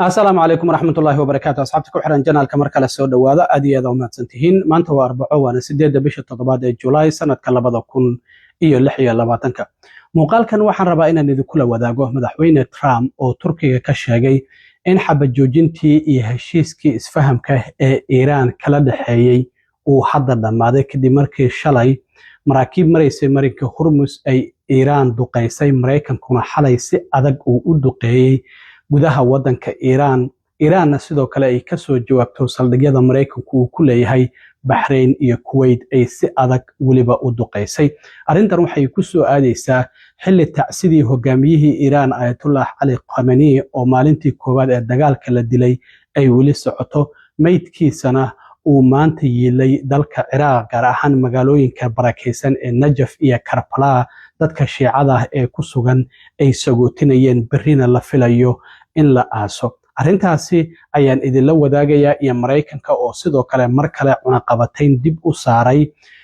السلام عليكم ورحمة الله وبركاته أصحابتكم حران جنال كمر كلا سو دوادا أدي هذا وما تنتهين ما أنت وأربعة وأنا سديد بيش التضباط جولاي سنة كلا بدا كون إيو اللحية لباتنك muuqaal kan waxaan rabaa inaan idin kula wadaago madaxweyne Trump oo Turkiga ka sheegay in xabad joojintii iyo heshiiskii isfahamka ee Iran kala dhaxeeyay uu hadda dhamaaday kadib markii shalay maraakiib mareysay marinka Hormuz ay Iran duqeysay Mareykankuna xalay si adag uu u duqeeyay gudaha wadanka Iran sidoo kale ay ka soo jawaabto saldhigyada Mareykanku uu ku leeyahay Bahrain iyo Kuwait ay si adag waliba u duqeysay arintan waxay ku soo aadeysaa xilli tacsidii hogaamiyihii Iran Ayatollah Ali Khamenei oo maalintii koowaad ee dagaalka la dilay ay wali socoto meydkiisana uu maanta yeelay dalka Ciraaq gaar ahaan magaalooyinka barakeysan ee Najaf iyo Karbala dadka Shiicada ee ku sugan ay sagootinayeen berrina la filayo in la aaso arrintaasi ayaan idin la wadaagayaa iyo Mareykanka oo sidoo kale mar kale cunaqabatayn dib u saaray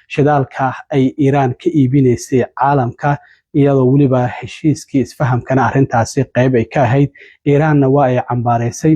shidaalka ay Iran ka iibinaysay caalamka iyadoo waliba heshiiskii isfahamkana arrintaasi qayb ay ka ahayd Iranna waa ay cambaareysay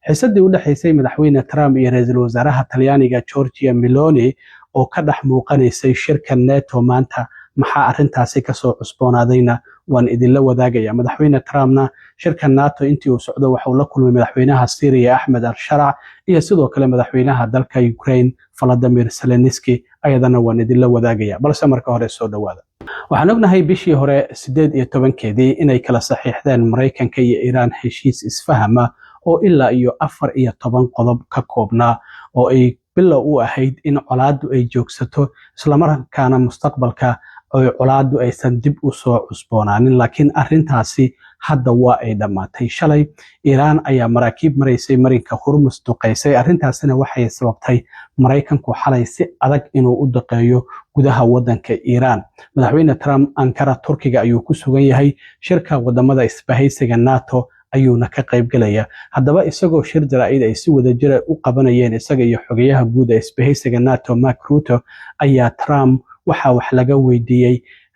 xiisadii u dhaxaysay madaxweyne Trump iyo ra'iisul wasaaraha Talyaaniga Giorgia Meloni oo ka dhex muuqanaysay shirka NATO maanta maxaa arrintaasi ka soo cusboonaadayna waan idin la wadaagayaa madaxweyne Trumpna shirka NATO intii uu socdo waxa uu la kulmay madaxweynaha Syria Ahmed al-Sharac iyo sidoo kale madaxweynaha dalka Ukraine Volodymyr Zelensky ayadana waan idin la wadaagayaa balse marka hore soo dhawaada waxaan ognahay bishii hore 18keedii inay kala saxiixdeen Mareykanka iyo Iran heshiis isfahama oo ilaa iyo 14 qodob ka koobnaa oo ay bilow u ahayd in colaadu ay joogsato isla markaana mustaqbalka oo colaadu aysan dib u soo cusboonaanin laakiin arrintaasi hadda waa ay dhamaatay shalay Iran ayaa maraakiib mareysay marinka Hormuz duqeysay arrintaasina waxay sababtay Mareykanku xalay si adag inuu u duqeeyo gudaha wadanka Iran madaxweyne Trump Ankara Turkiga ayuu ku sugan yahay shirka wadamada isbahaysiga NATO ayuuna ka qayb galaya haddaba isagoo shir jaraa'id ay si wada jir u qabanayeen isaga iyo xogayaha guud ee isbahaysiga NATO Mark Rutte ayaa Trump waxa wax laga weydiiyay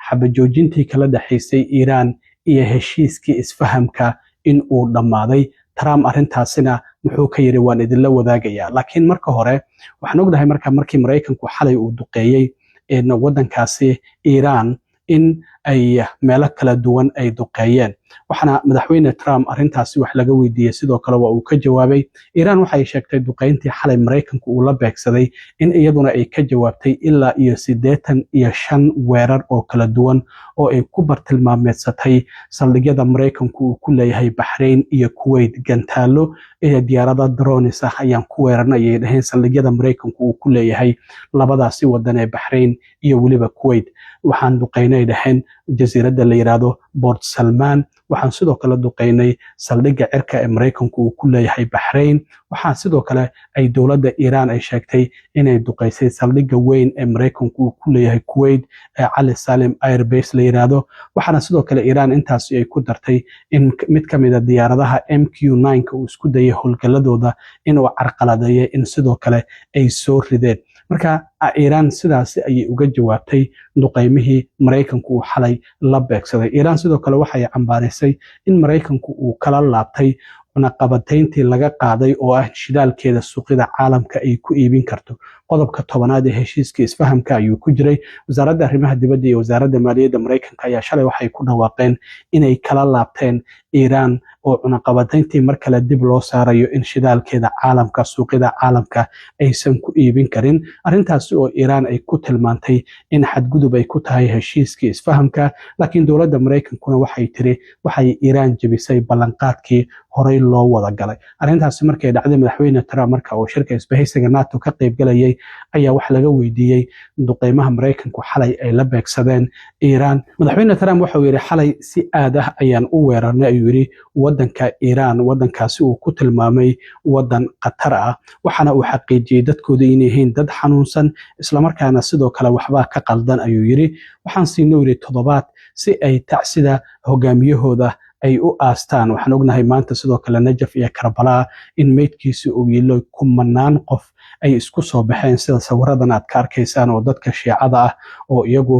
xabad joojintii kala dhaxaysay Iran iyo heshiiskii isfahamka in uu dhamaaday Trump arrintaasina muxuu ka yiri waan idin la wadaagayaa laakiin marka hore waxaan ognahay markii Mareykanku xalay uu duqeeyay in wadankaasi Iran in ay meelo kala duwan ay duqeeyeen waxana madaxweyne Trump arrintaasi wax laga weydiiyay sidoo kale waa uu ka jawaabay Iran waxay sheegtay duqeyntii xalay Mareykanku uu la beegsaday in iyaduna ay ka jawaabtay ilaa iyo 85 weerar oo kala duwan oo ay ku bartilmaameedsatay saldhigyada Mareykanku uu ku leeyahay Bahrain iyo Kuwait gantaalo iyo diyaarado drones ah ayaan ku weerarnay ay dhaheen saldhigyada Mareykanku uu ku leeyahay labadaasi wadan ee Bahrain iyo waliba Kuwait waxaan duqeynay dhaheen jasiiradda la yiraahdo Port Salman waxaan sidoo kale duqeynay saldhigga cirka ee Mareykanku uu ku leeyahay Bahrain waxaan sidoo kale ay dawladda Iran ay sheegtay inay duqeysay saldhigga weyn ee Mareykanku uu ku leeyahay Kuwait ee Ali Salim Air Base la yiraahdo waxaana sidoo kale Iran intaas ay ku dartay in mid kamid ah diyaaradaha MQ-9 uu isku dayay howlgaladooda inuu carqaladeeyay in sidoo kale ay soo rideen marka Iran sidaas ay uga jawaabtay duqeymihii Mareykanku uu xalay la beegsaday Iran sidoo kale waxay cambaareysay in Mareykanku uu kala laabtay cunaqabatayntii laga qaaday oo ah shidaalkeeda suuqyada caalamka ay ku iibin karto qodobka 10aad ee heshiiska isfahamka ayuu ku jiray wasaaradda arrimaha dibadda iyo wasaaradda maaliyadda Mareykanka ayaa shalay waxay ku dhawaaqeen inay kala laabteen Iran oo cunaqabatayntii mar kale dib loo saarayo in shidaalkeeda caalamka suuqyada caalamka aysan ku iibin karin arrintaasi oo Iran ay ku tilmaantay in xadgudub ay ku tahay heshiiskii isfahamka laakiin dawladda Mareykankuna waxay tiri waxay Iran jabisay ballanqaadkii horay loo wada galay arrintaasi markay dhacday madaxweyne Trump marka uu shirka isbahaysiga NATO ka qayb galayay ayaa wax laga weydiiyay duqeymaha Mareykanku xalay ay la beegsadeen Iran madaxweyne Trump wuxuu yiri xalay si aad ah ayaan u weerarnay ayuu yiri wadanka Iran wadankaasi uu ku tilmaamay wadan qatar ah waxana uu xaqiijiyay dadkooda inay yihiin dad xanuunsan isla markaana sidoo kale waxba ka qaldan ayuu yiri waxaan siinay yiri toddobaad si ay tacsida hogaamiyahooda ay u aastaan waxaan ognahay maanta sidoo kale Najaf iyo Karbala in meydkiisa uu yeelo kumanaan qof ay isku soo baxeen sida sawiradan aad ka arkaysaan oo dadka Shiicada ah oo iyagu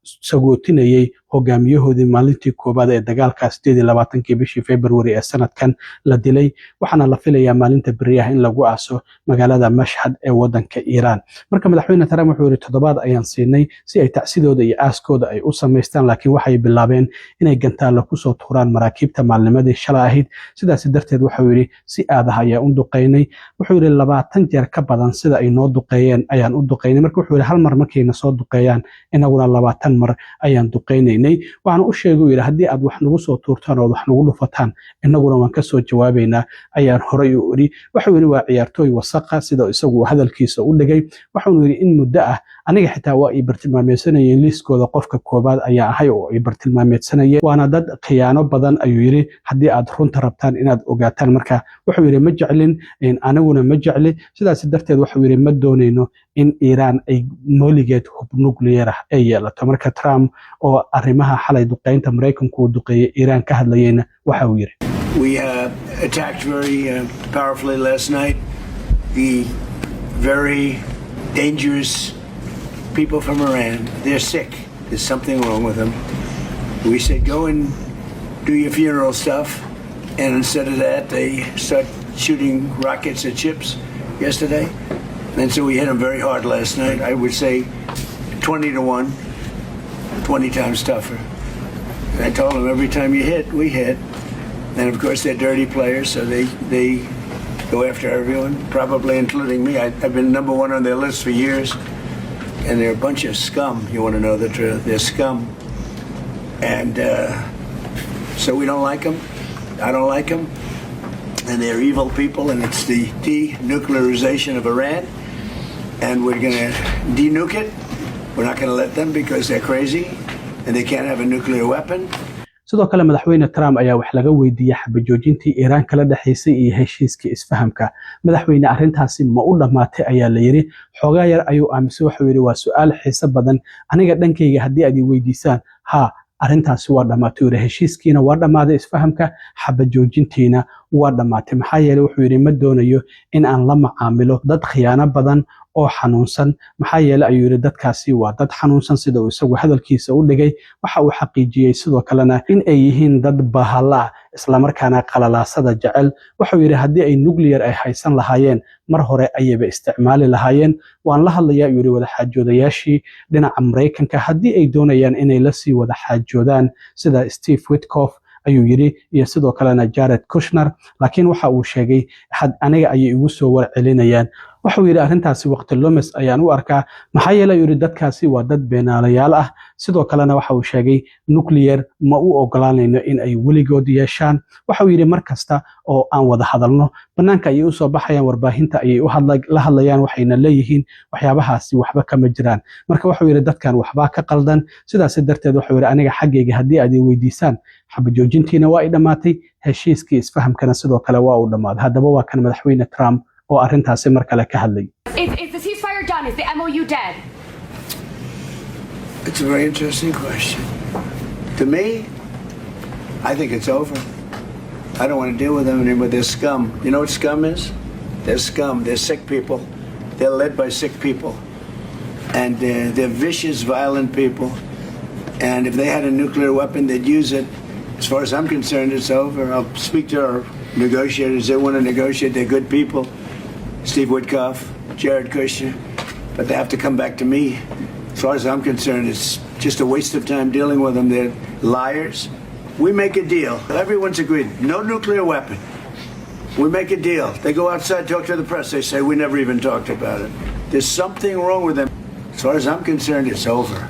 sagootinayay hogaamiyahoodii maalintii koobaad ee dagaalka 28 bishii February ee sanadkan la dilay waxaana la filayaa maalinta beriyaha in lagu aaso magaalada Mashhad ee wadanka Iran marka madaxweyne Trump wuxuu yiri toddobaad ayaan siinay si ay tacsidooda iyo aaskooda ay u sameystaan laakiin waxay bilaabeen inay gantaalo ku soo tuuraan maraakiibta maalnimadii shalay ahayd sidaas darteed wuxuu yiri si aadaha ayaa u duqeynay wuxuu yiri 20 jeer ka badan sida ay noo duqeeyeen ayaan u duqeynay marka wuxuu yiri hal mar markayna soo duqeeyaan inaguna 20 mar ayaan duqeynaynay waxaan u sheegay yiri haddii aad wax nagu soo tuurtaan oo wax nagu dhufataan inaguna waan ka soo jawaabaynaa ayaan horay u iri wuxuu yiri waa ciyaartooy wasaqa sida isagu hadalkiisa u dhigay wuxuu yiri in muddo ah aniga xitaa waa ay bartilmaameedsanayeen liiskooda qofka koobaad ayaa ahay oo ay bartilmaameedsanayeen waana dad khiyaano badan ayuu yiri haddii aad runta rabtaan inaad ogaataan marka wuxuu yiri ma jeclin anaguna ma jecli sidaas darteed wuxuu yiri ma doonayno in Iran ay mooligeed hub nuclear ah ay yeelato marka Trump oo arrimaha xalay duqeynta Mareykanku duqeeyay Iran ka hadlayeen waxa uu yiri We attacked very powerfully last night the very dangerous people from Iran. They're sick. There's something wrong with them. We said, go and do your funeral stuff. And instead of that, they start shooting rockets at ships yesterday. And so we hit them very hard last night. I would say 20 to 1, 20 times tougher. And I told them every time you hit, we hit. And of course, they're dirty players, so they go after everyone, probably including me. I've been number one on their list for years. And they're a bunch of scum, you want to know the truth. They're scum. And so we don't like them. I don't like them. And they're evil people, and it's the denuclearization of Iran. And we're going to denuke it. We're not going to let them because they're crazy and they can't have a nuclear weapon. sidoo kale madaxweyne Trump ayaa wax laga weydiiyay xabajoojintii Iran kala dhaxaysay iyo heshiiska isfahamka madaxweyne arrintaasi ma u dhamaatay ayaa la yiri xogaa yar ayuu aaminsan wuxuu yiri waa su'aal xiiso badan aniga dhankayga haddii aad weydiisaan ha arrintaasi waa dhamaatay yiri heshiiskiina waa dhamaaday isfahamka xabajoojintiina waa dhamaatay maxaa yeelay wuxuu yiri ma doonayo in aan la macaamilo dad khiyaano badan oo xanuunsan maxaa yeelay ayuu yiri dadkaasi waa dad xanuunsan sida uu isagu hadalkiisa u dhigay waxa uu xaqiijiyay sidoo kalena in ay yihiin dad bahalla isla markaana qalalaasada jecel wuxuu yiri haddii ay nuclear ay haysan lahaayeen mar hore ayaba isticmaali lahaayeen waan la hadlayaa yiri wada xaajoodayaashii dhinaca Mareykanka haddii ay doonayaan inay la sii wada xaajoodaan sida Steve Witkoff ayuu yiri iyo sidoo kalena Jared Kushner laakiin waxa uu sheegay had aniga ayay igu soo warcelinayaan wuxuu yiri arrintaasi waqti lumis ayaan u arkaa maxaa yeelay yiri dadkaasi waa dad beenaalayaal ah sidoo kalena waxa uu sheegay nuclear ma u ogolaanayno in ay weligood yeeshaan waxa uu yiri markasta oo aan wada hadalno banaanka ay u soo baxayaan warbaahinta ay u la hadlayaan waxayna leeyihiin waxyaabahaasi waxba kama jiraan marka waxa uu yiri dadkan waxba ka qaldan sidaas darteed waxa uu yiri aniga xaggayga haddii aad weydiisaan xabajoojintiina waa ay dhamaatay heshiiskii isfahamkana sidoo kale waa uu dhamaaday haddaba waa kan madaxweyne Trump oo arrintaasi mar kale ka hadlay Is the ceasefire done? Is the MOU dead? It's a very interesting question. To me, I think it's over. I don't want to deal with them anymore. They're scum. You know what scum is? They're scum. They're sick people. They're led by sick people. And they're vicious, violent people. And if they had a nuclear weapon, they'd use it. As far as I'm concerned, it's over. I'll speak to our negotiators. They want to negotiate. They're good people. Steve Witkoff, Jared Kushner, but they have to come back to me. As far as I'm concerned, it's just a waste of time dealing with them. They're liars. We make a deal. Everyone's agreed. No nuclear weapon. We make a deal. They go outside, talk to the press. They say, we never even talked about it. There's something wrong with them. As far as I'm concerned, it's over.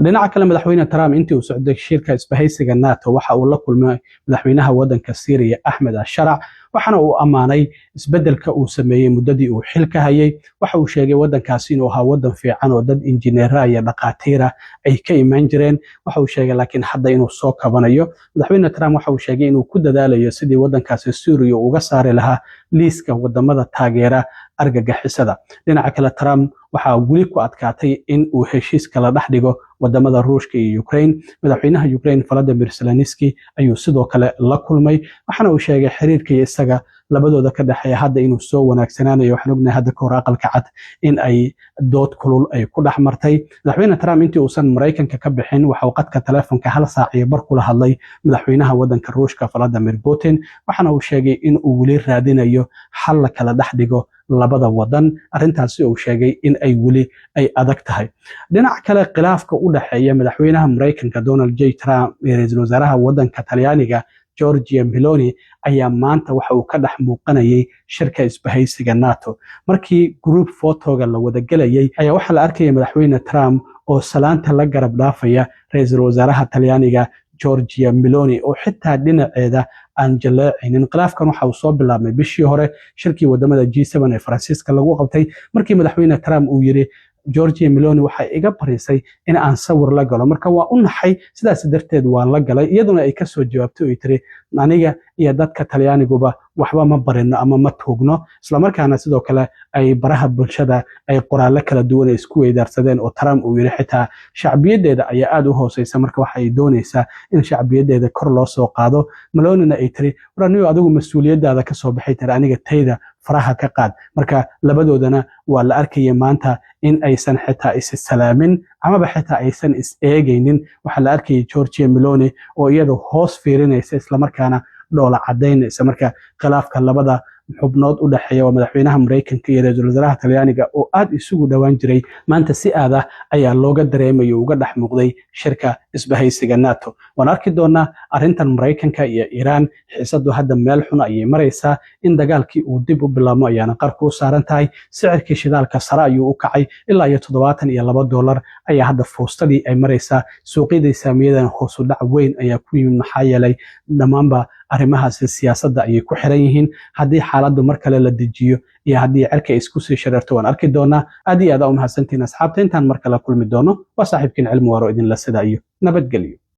dhinaca kale madaxweyne Trump intii uu socday shirka isbahaysiga NATO waxa uu la kulmay madaxweynaha wadanka Syria Ahmed al-Shara waxana uu amaanay isbedelka uu sameeyay muddadii uu xilka hayay waxa uu sheegay wadankaasi inuu ahaa wadan fiican oo dad injineera iyo dhaqaatiir ay ka iman jireen waxa uu sheegay laakiin hadda inuu soo kabanayo madaxweyne Trump waxa uu sheegay inuu ku dadaalayo sidii wadankaasi Syria uga saari lahaa liiska wadamada taageera argagixisada. dhinaca kale Trump waxaa weli ku adkaatay in uu heshiis kala dhex dhigo wadamada Ruushka iyo Ukraine. madaxweynaha Ukraine Volodymyr Zelensky ayuu sidoo kale la kulmay, waxaana uu sheegay xiriirka isaga labadooda ka dhaxeeya hadda inuu soo wanaagsanaanayo. waxaan ognahay hadda ka hor aqalka cad in ay dood kulul ay ku dhex martay. madaxweyne Trump intii uusan Mareykanka ka bixin waxa uu qadka telefoonka 1 saac iyo bar kula hadlay madaxweynaha wadanka Ruushka Vladimir Putin, waxaana uu sheegay in uu weli raadinayo xal la kala dhex dhigo labada wadan. arrintaasi uu sheegay in ay weli ay adag tahay. dhinaca kale khilaafka u dhaxeeya madaxweynaha Mareykanka Donald J Trump iyo ra'iisul wasaaraha wadanka Talyaaniga Giorgia Meloni ayaa maanta waxa uu ka dhex muuqanayay shirka isbahaysiga NATO. markii group photoga la wada galayay ayaa waxaa la arkayay madaxweyne Trump oo salaanta la garab dhaafaya ra'iisul wasaaraha Talyaaniga Giorgia Meloni oo xitaa dhinaceeda aan jaleecinin. khilaafkan waxa uu soo bilaabmay bishii hore shirkii wadamada G7 ee Faransiiska lagu qabtay, markii madaxweyne Trump uu yiri Giorgia Meloni waxay iga barisay in aan sawir la galo, marka waa u naxay, sidaas darteed waan la galay. iyaduna ay ka soo jawaabtay oo tiri aniga iyo dadka Talyaaniguba waxba ma barino ama ma tuugno. isla markaana sidoo kale ay baraha bulshada ay qoraalo kala duwan isku weydaarsadeen oo Trump uu yiri xitaa shacbiyadeeda ayaa aad u hooseysa, marka waxay doonaysaa in shacbiyadeeda kor loo soo qaado. Melonina ay tiri waraniyo adigu mas'uuliyadaada ka soo baxay tiri aniga tayda faraha ka qaad. marka labadoodana waa la arkayay maanta in aysan xitaa is salaamin amaba xitaa aysan is eegaynin. waxaa la arkayay Giorgia Meloni oo iyadu hoos fiirinaysa isla markaana dhoola cadeynaysa. marka khilaafka labada xubnood u dhaxeeya waa madaxweynaha Mareykanka iyo ra'iisul wasaaraha Talyaaniga oo aad isugu dhawaan jiray, maanta si aad ah ayaa looga dareemayo uga dhex muuqday shirka isbahaysiga NATO. waan arki doonaa arrintan Mareykanka iyo Iran xiisadu hadda meel xun ayay maraysaa. in dagaalkii uu dib u bilaabmo ayaana qarku u saaran tahay. sicirkii shidaalka sare ayuu u kacay ilaa iyo $72 ayaa hadda fuustadii ay maraysaa. suuqyada saamiyada hoos u dhac weyn ayaa ku yimid maxaa yeelay dhammaanba arrimahaasi siyaasadda ayay ku xiran yihiin. haddii xaaladdu mar kale la dejiyo iyo haddii cirka isku sii shareerto waan arki doonaa. aad iyo aad u mahadsantihiin asxaabta. intaan mar kale kulmi doono waa saaxiibkiin Cilmi Waaro idinla sida iyo nabadgelyo.